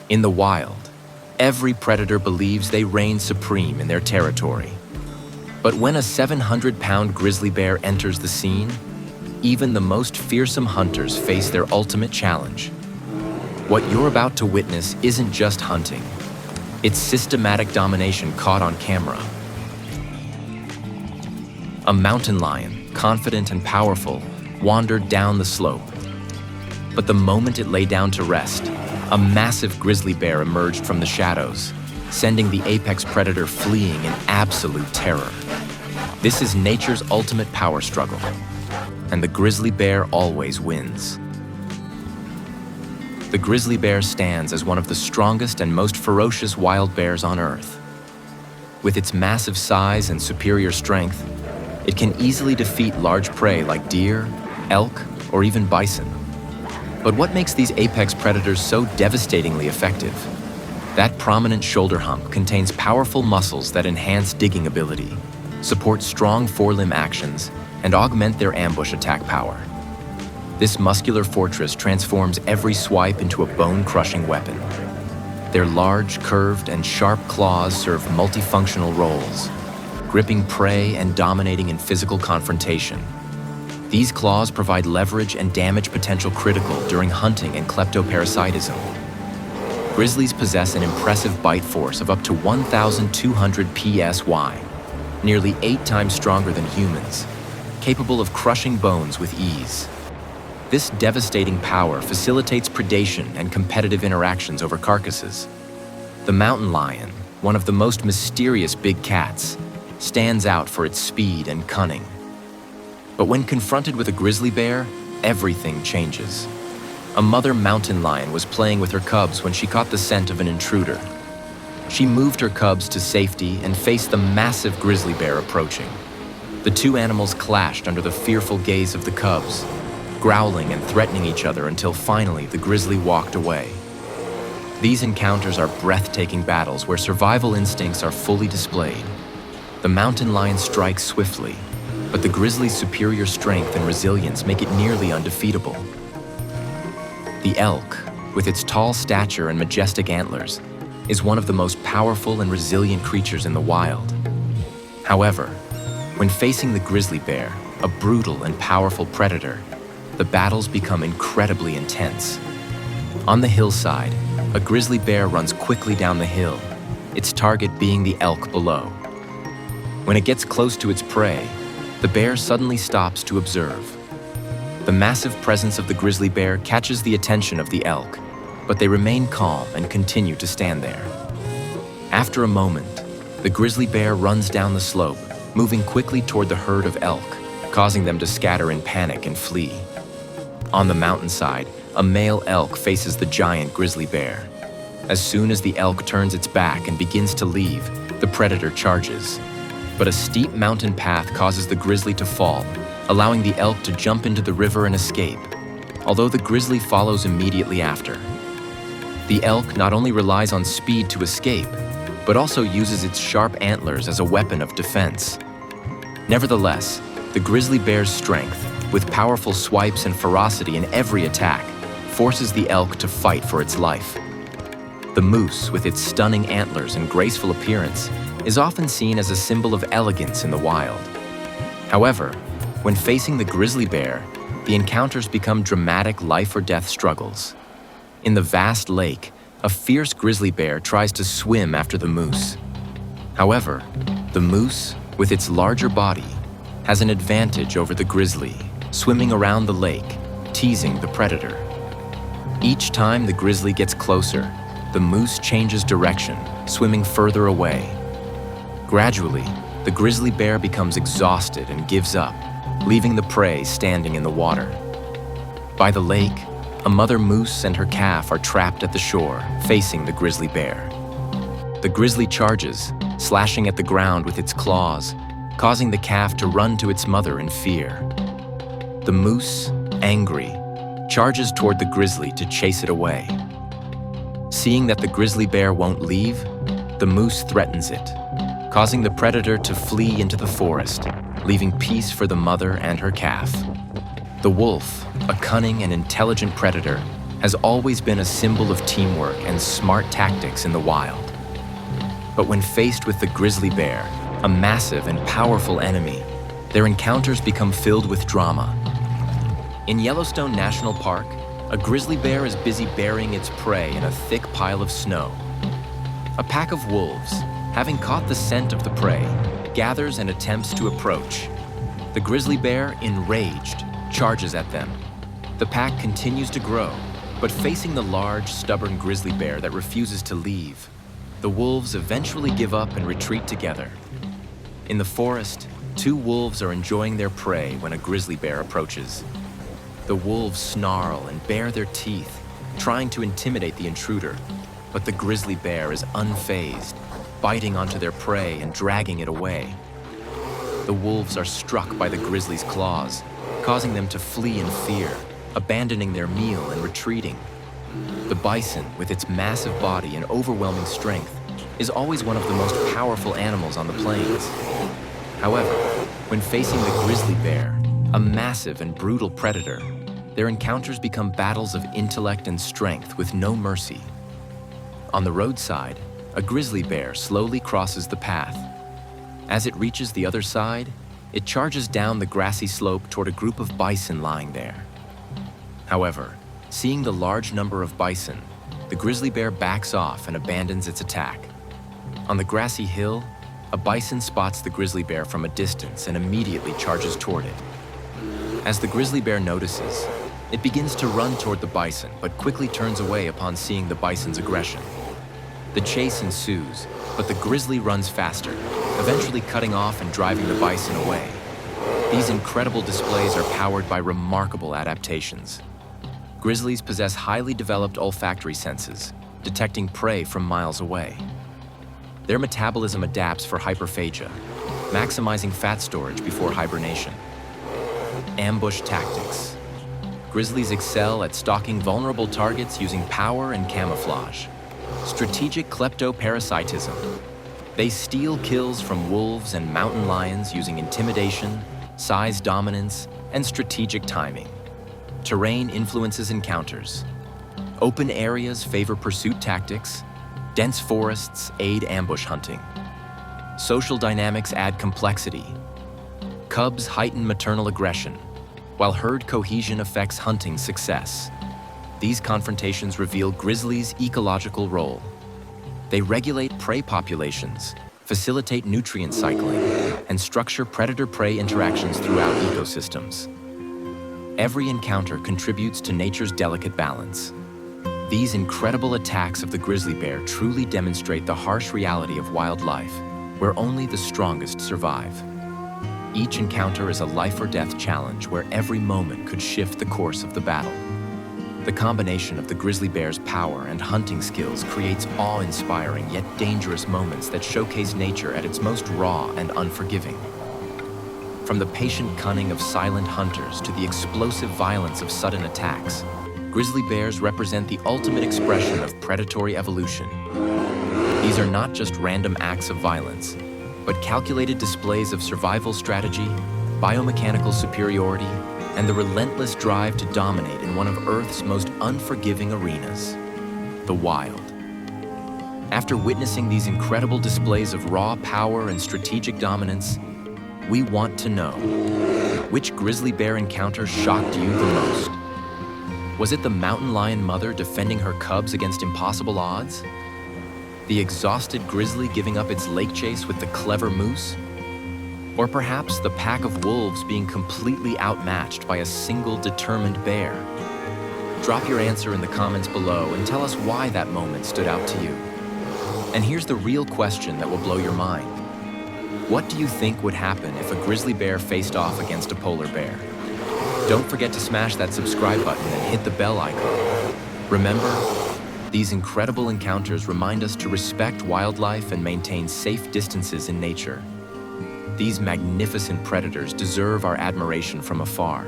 In the wild, every predator believes they reign supreme in their territory. But when a 700-pound grizzly bear enters the scene, even the most fearsome hunters face their ultimate challenge. What you're about to witness isn't just hunting. It's systematic domination caught on camera. A mountain lion, confident and powerful, wandered down the slope. But the moment it lay down to rest, a massive grizzly bear emerged from the shadows, sending the apex predator fleeing in absolute terror. This is nature's ultimate power struggle, and the grizzly bear always wins. The grizzly bear stands as one of the strongest and most ferocious wild bears on Earth. With its massive size and superior strength, it can easily defeat large prey like deer, elk, or even bison. But what makes these apex predators so devastatingly effective? That prominent shoulder hump contains powerful muscles that enhance digging ability, support strong forelimb actions, and augment their ambush attack power. This muscular fortress transforms every swipe into a bone-crushing weapon. Their large, curved, and sharp claws serve multifunctional roles, gripping prey and dominating in physical confrontation. These claws provide leverage and damage potential critical during hunting and kleptoparasitism. Grizzlies possess an impressive bite force of up to 1,200 psi, nearly 8 times stronger than humans, capable of crushing bones with ease. This devastating power facilitates predation and competitive interactions over carcasses. The mountain lion, one of the most mysterious big cats, stands out for its speed and cunning. But when confronted with a grizzly bear, everything changes. A mother mountain lion was playing with her cubs when she caught the scent of an intruder. She moved her cubs to safety and faced the massive grizzly bear approaching. The two animals clashed under the fearful gaze of the cubs, growling and threatening each other until finally the grizzly walked away. These encounters are breathtaking battles where survival instincts are fully displayed. The mountain lion strikes swiftly, but the grizzly's superior strength and resilience make it nearly undefeatable. The elk, with its tall stature and majestic antlers, is one of the most powerful and resilient creatures in the wild. However, when facing the grizzly bear, a brutal and powerful predator, the battles become incredibly intense. On the hillside, a grizzly bear runs quickly down the hill, its target being the elk below. When it gets close to its prey, the bear suddenly stops to observe. The massive presence of the grizzly bear catches the attention of the elk, but they remain calm and continue to stand there. After a moment, the grizzly bear runs down the slope, moving quickly toward the herd of elk, causing them to scatter in panic and flee. On the mountainside, a male elk faces the giant grizzly bear. As soon as the elk turns its back and begins to leave, the predator charges. But a steep mountain path causes the grizzly to fall, allowing the elk to jump into the river and escape, although the grizzly follows immediately after. The elk not only relies on speed to escape, but also uses its sharp antlers as a weapon of defense. Nevertheless, the grizzly bear's strength, with powerful swipes and ferocity in every attack, forces the elk to fight for its life. The moose, with its stunning antlers and graceful appearance, is often seen as a symbol of elegance in the wild. However, when facing the grizzly bear, the encounters become dramatic life-or-death struggles. In the vast lake, a fierce grizzly bear tries to swim after the moose. However, the moose, with its larger body, has an advantage over the grizzly, swimming around the lake, teasing the predator. Each time the grizzly gets closer, the moose changes direction, swimming further away. Gradually, the grizzly bear becomes exhausted and gives up, leaving the prey standing in the water. By the lake, a mother moose and her calf are trapped at the shore, facing the grizzly bear. The grizzly charges, slashing at the ground with its claws, causing the calf to run to its mother in fear. The moose, angry, charges toward the grizzly to chase it away. Seeing that the grizzly bear won't leave, the moose threatens it, causing the predator to flee into the forest, leaving peace for the mother and her calf. The wolf, a cunning and intelligent predator, has always been a symbol of teamwork and smart tactics in the wild. But when faced with the grizzly bear, a massive and powerful enemy, their encounters become filled with drama. In Yellowstone National Park, a grizzly bear is busy burying its prey in a thick pile of snow. A pack of wolves, having caught the scent of the prey, gathers and attempts to approach. The grizzly bear, enraged, charges at them. The pack continues to grow, but facing the large, stubborn grizzly bear that refuses to leave, the wolves eventually give up and retreat together. In the forest, two wolves are enjoying their prey when a grizzly bear approaches. The wolves snarl and bare their teeth, trying to intimidate the intruder, but the grizzly bear is unfazed, biting onto their prey and dragging it away. The wolves are struck by the grizzly's claws, causing them to flee in fear, abandoning their meal and retreating. The bison, with its massive body and overwhelming strength, is always one of the most powerful animals on the plains. However, when facing the grizzly bear, a massive and brutal predator, their encounters become battles of intellect and strength with no mercy. On the roadside, a grizzly bear slowly crosses the path. As it reaches the other side, it charges down the grassy slope toward a group of bison lying there. However, seeing the large number of bison, the grizzly bear backs off and abandons its attack. On the grassy hill, a bison spots the grizzly bear from a distance and immediately charges toward it. As the grizzly bear notices, it begins to run toward the bison, but quickly turns away upon seeing the bison's aggression. The chase ensues, but the grizzly runs faster, eventually cutting off and driving the bison away. These incredible displays are powered by remarkable adaptations. Grizzlies possess highly developed olfactory senses, detecting prey from miles away. Their metabolism adapts for hyperphagia, maximizing fat storage before hibernation. Ambush tactics. Grizzlies excel at stalking vulnerable targets using power and camouflage. Strategic kleptoparasitism. They steal kills from wolves and mountain lions using intimidation, size dominance, and strategic timing. Terrain influences encounters. Open areas favor pursuit tactics. Dense forests aid ambush hunting. Social dynamics add complexity. Cubs heighten maternal aggression, while herd cohesion affects hunting success. These confrontations reveal grizzlies' ecological role. They regulate prey populations, facilitate nutrient cycling, and structure predator-prey interactions throughout ecosystems. Every encounter contributes to nature's delicate balance. These incredible attacks of the grizzly bear truly demonstrate the harsh reality of wildlife, where only the strongest survive. Each encounter is a life-or-death challenge where every moment could shift the course of the battle. The combination of the grizzly bear's power and hunting skills creates awe-inspiring yet dangerous moments that showcase nature at its most raw and unforgiving. From the patient cunning of silent hunters to the explosive violence of sudden attacks, grizzly bears represent the ultimate expression of predatory evolution. These are not just random acts of violence, but calculated displays of survival strategy, biomechanical superiority, and the relentless drive to dominate in one of Earth's most unforgiving arenas, the wild. After witnessing these incredible displays of raw power and strategic dominance, we want to know, which grizzly bear encounter shocked you the most? Was it the mountain lion mother defending her cubs against impossible odds? The exhausted grizzly giving up its lake chase with the clever moose? Or perhaps the pack of wolves being completely outmatched by a single determined bear? Drop your answer in the comments below and tell us why that moment stood out to you. And here's the real question that will blow your mind. What do you think would happen if a grizzly bear faced off against a polar bear? Don't forget to smash that subscribe button and hit the bell icon. Remember, these incredible encounters remind us to respect wildlife and maintain safe distances in nature. These magnificent predators deserve our admiration from afar.